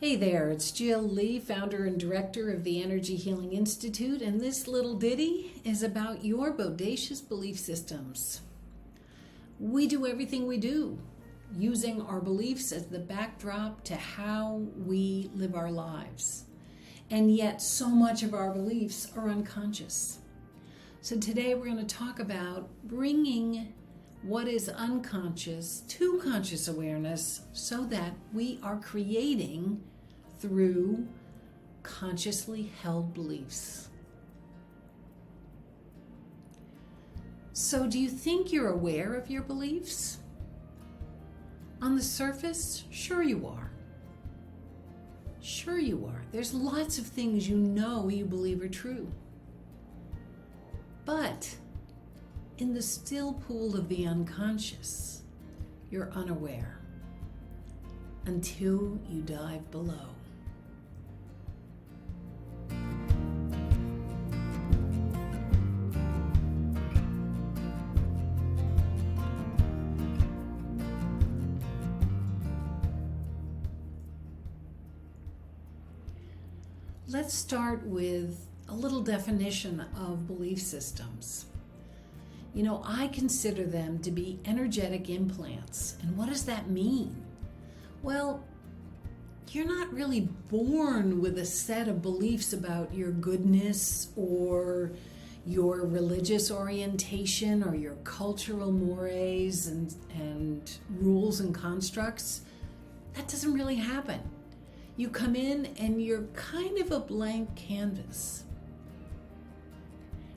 Hey there, it's Jill Lee, founder and director of the Energy Healing Institute, and this little ditty is about your bodacious belief systems. We do everything we do using our beliefs as the backdrop to how we live our lives. And yet so much of our beliefs are unconscious. So today we're going to talk about bringing what is unconscious to conscious awareness so that we are creating through consciously held beliefs. So do you think you're aware of your beliefs? On the surface, sure you are. Sure you are. There's lots of things you know you believe are true. But in the still pool of the unconscious, you're unaware until you dive below. Let's start with a little definition of belief systems. You know, I consider them to be energetic implants. And what does that mean? Well, you're not really born with a set of beliefs about your goodness or your religious orientation or your cultural mores and rules and constructs. That doesn't really happen. You come in and you're kind of a blank canvas.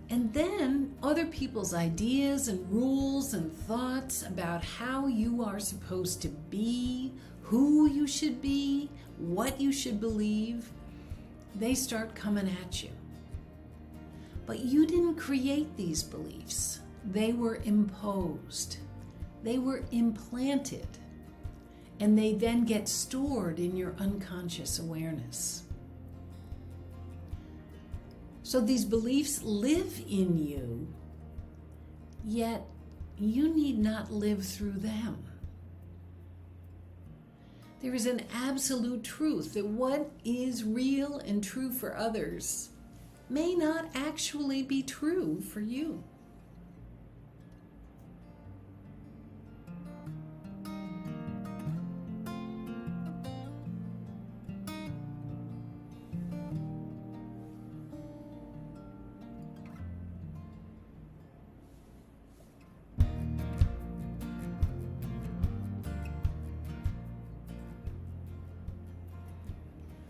And then other people's ideas and rules and thoughts about how you are supposed to be, who you should be, what you should believe, they start coming at you. But you didn't create these beliefs. They were imposed. They were implanted. And they then get stored in your unconscious awareness. So these beliefs live in you, yet you need not live through them. There is an absolute truth that what is real and true for others may not actually be true for you.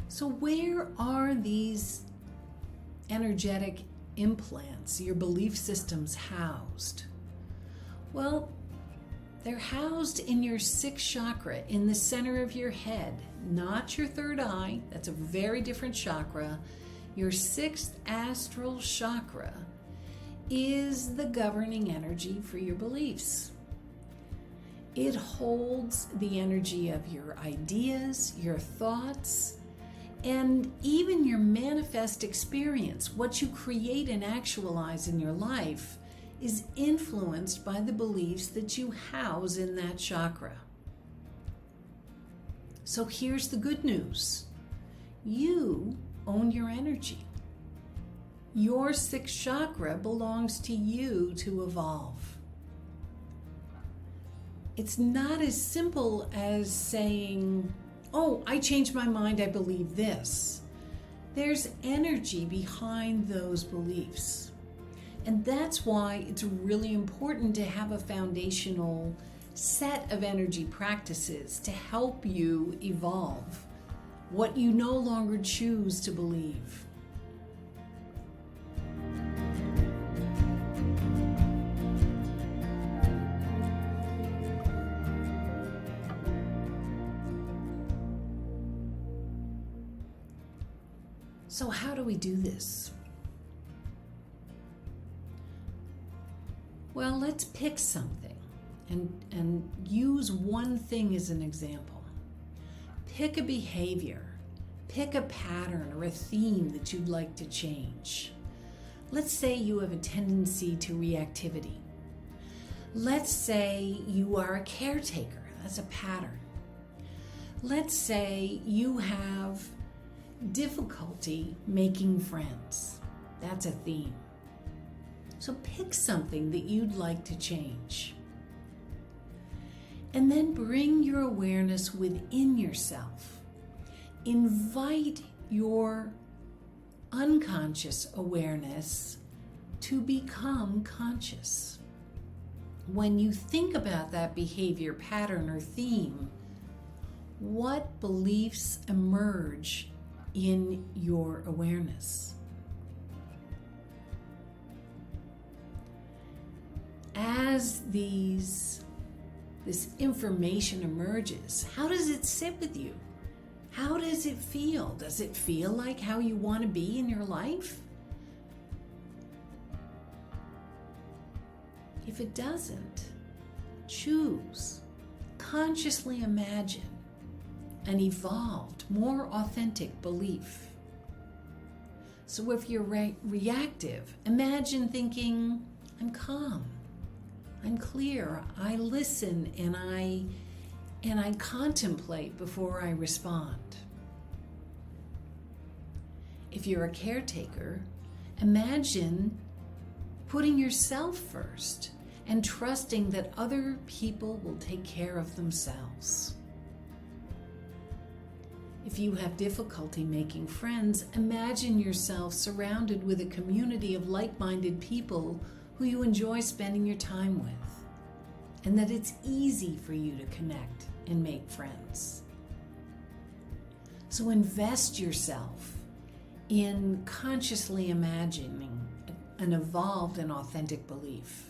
So where are these energetic implants, your belief systems, housed? Well, they're housed in your sixth chakra, in the center of your head, not your third eye. That's a very different chakra. Your sixth astral chakra is the governing energy for your beliefs. It holds the energy of your ideas, your thoughts, and even your manifest experience. What you create and actualize in your life is influenced by the beliefs that you house in that chakra. So here's the good news. You own your energy. Your sixth chakra belongs to you to evolve. It's not as simple as saying, oh, I changed my mind, I believe this. There's energy behind those beliefs. And that's why it's really important to have a foundational set of energy practices to help you evolve what you no longer choose to believe. So how do we do this? Well, let's pick something and use one thing as an example. Pick a behavior, pick a pattern or a theme that you'd like to change. Let's say you have a tendency to reactivity. Let's say you are a caretaker. That's a pattern. Let's say you have difficulty making friends. That's a theme. So pick something that you'd like to change. And then bring your awareness within yourself. Invite your unconscious awareness to become conscious. When you think about that behavior pattern or theme, what beliefs emerge in your awareness? As this information emerges, how does it sit with you? How does it feel? Does it feel like how you want to be in your life? If it doesn't, choose, consciously imagine an evolved, more authentic belief. So if you're reactive, imagine thinking, I'm calm, I'm clear, I listen, and I contemplate before I respond. If you're a caretaker, imagine putting yourself first and trusting that other people will take care of themselves. If you have difficulty making friends, imagine yourself surrounded with a community of like-minded people who you enjoy spending your time with, and that it's easy for you to connect and make friends. So invest yourself in consciously imagining an evolved and authentic belief.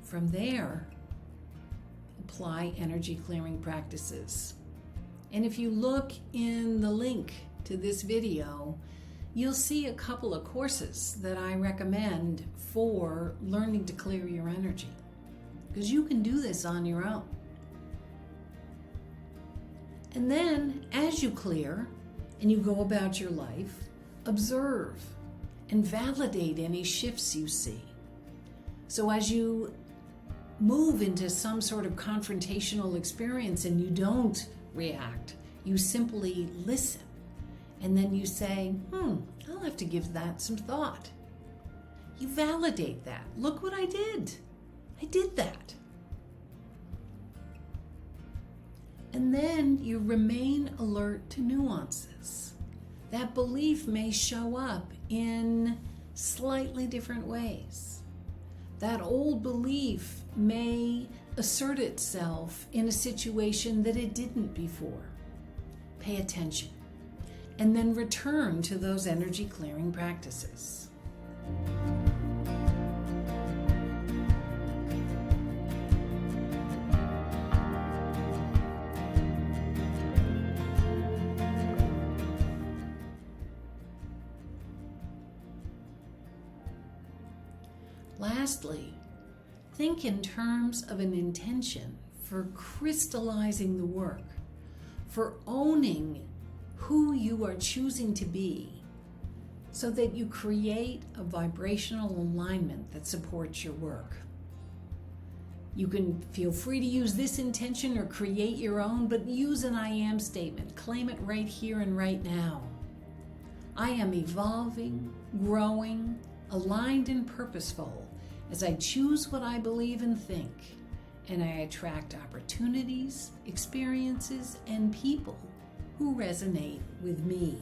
From there, apply energy clearing practices. And if you look in the link to this video, you'll see a couple of courses that I recommend for learning to clear your energy, because you can do this on your own. And then, as you clear and you go about your life, observe and validate any shifts you see. So as you move into some sort of confrontational experience and you don't react, you simply listen. And then you say, I'll have to give that some thought. You validate that. Look what I did. I did that. And then you remain alert to nuances. That belief may show up in slightly different ways. That old belief may assert itself in a situation that it didn't before. Pay attention, and then return to those energy clearing practices. Lastly, think in terms of an intention for crystallizing the work, for owning who you are choosing to be, so that you create a vibrational alignment that supports your work. You can feel free to use this intention or create your own, but use an I am statement. Claim it right here and right now. I am evolving, growing, aligned and purposeful as I choose what I believe and think, and I attract opportunities, experiences, and people who resonate with me.